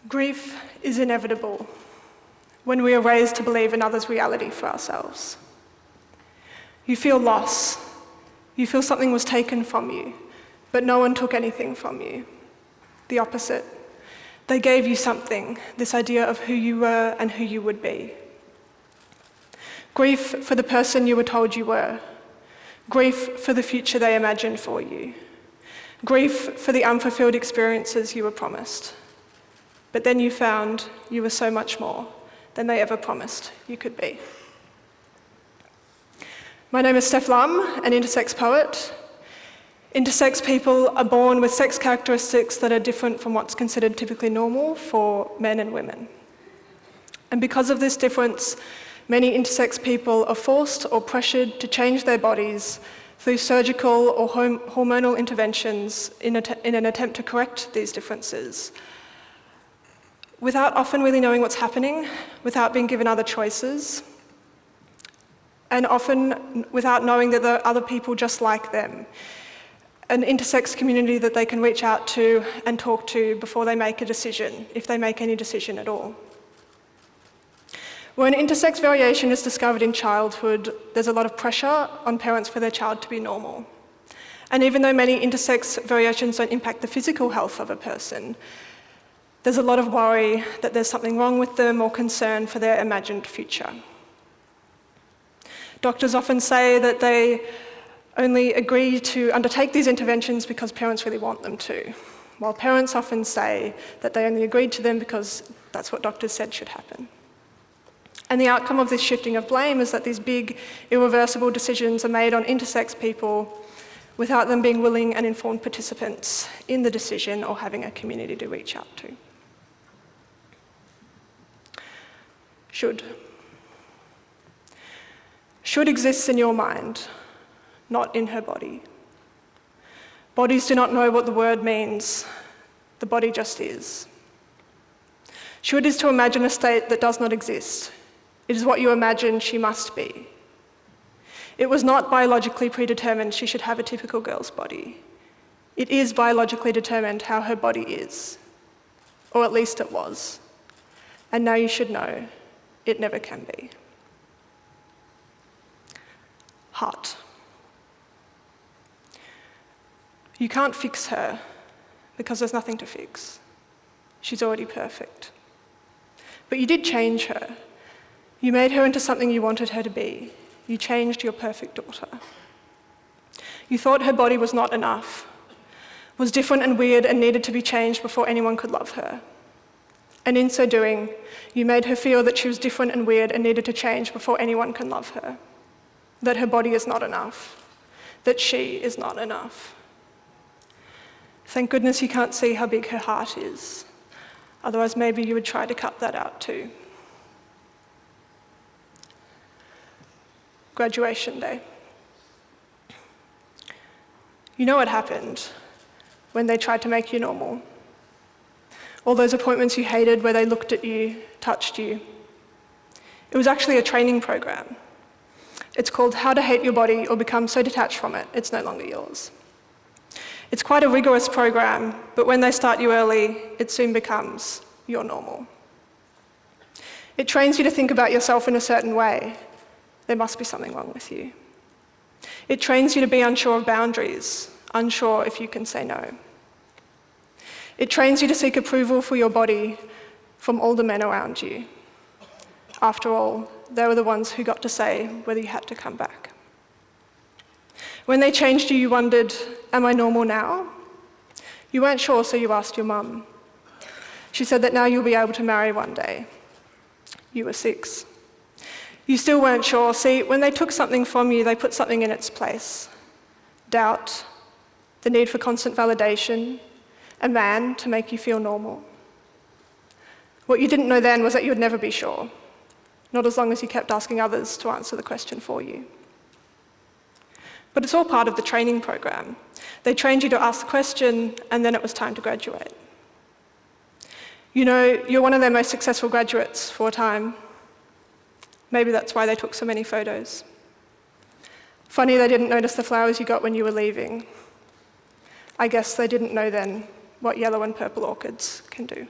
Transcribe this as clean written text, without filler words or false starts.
Grief is inevitable when we are raised to believe in others' reality for ourselves. You feel loss. You feel something was taken from you, but no one took anything from you. The opposite. They gave you something, this idea of who you were and who you would be. Grief for the person you were told you were. Grief for the future they imagined for you. Grief for the unfulfilled experiences you were promised. But then you found you were so much more than they ever promised you could be. My name is Steph Lum, an intersex poet. Intersex people are born with sex characteristics that are different from what's considered typically normal for men and women. And because of this difference, many intersex people are forced or pressured to change their bodies through surgical or hormonal interventions in an attempt to correct these differences, without often really knowing what's happening, without being given other choices, and often without knowing that there are other people just like them. An intersex community that they can reach out to and talk to before they make a decision, if they make any decision at all. When intersex variation is discovered in childhood, there's a lot of pressure on parents for their child to be normal. And even though many intersex variations don't impact the physical health of a person, there's a lot of worry that there's something wrong with them or concern for their imagined future. Doctors often say that they only agree to undertake these interventions because parents really want them to, while parents often say that they only agreed to them because that's what doctors said should happen. And the outcome of this shifting of blame is that these big, irreversible decisions are made on intersex people without them being willing and informed participants in the decision or having a community to reach out to. Should. Should exists in your mind, not in her body. Bodies do not know what the word means. The body just is. Should is to imagine a state that does not exist. It is what you imagine she must be. It was not biologically predetermined she should have a typical girl's body. It is biologically determined how her body is, or at least it was. And now you should know, it never can be. Heart. You can't fix her because there's nothing to fix. She's already perfect. But you did change her. You made her into something you wanted her to be. You changed your perfect daughter. You thought her body was not enough, was different and weird and needed to be changed before anyone could love her. And in so doing, you made her feel that she was different and weird and needed to change before anyone can love her. That her body is not enough. That she is not enough. Thank goodness you can't see how big her heart is. Otherwise, maybe you would try to cut that out too. Graduation day. You know what happened when they tried to make you normal. All those appointments you hated where they looked at you, touched you. It was actually a training program. It's called How to Hate Your Body or Become So Detached from It, It's No Longer Yours. It's quite a rigorous program, but when they start you early, it soon becomes your normal. It trains you to think about yourself in a certain way. There must be something wrong with you. It trains you to be unsure of boundaries, unsure if you can say no. It trains you to seek approval for your body from all the men around you. After all, they were the ones who got to say whether you had to come back. When they changed you, you wondered, am I normal now? You weren't sure, so you asked your mum. She said that now you'll be able to marry one day. You were 6. You still weren't sure. See, when they took something from you, they put something in its place. Doubt, the need for constant validation, a man to make you feel normal. What you didn't know then was that you would never be sure, not as long as you kept asking others to answer the question for you. But it's all part of the training program. They trained you to ask the question, and then it was time to graduate. You know, you're one of their most successful graduates for a time. Maybe that's why they took so many photos. Funny they didn't notice the flowers you got when you were leaving. I guess they didn't know then what yellow and purple orchids can do.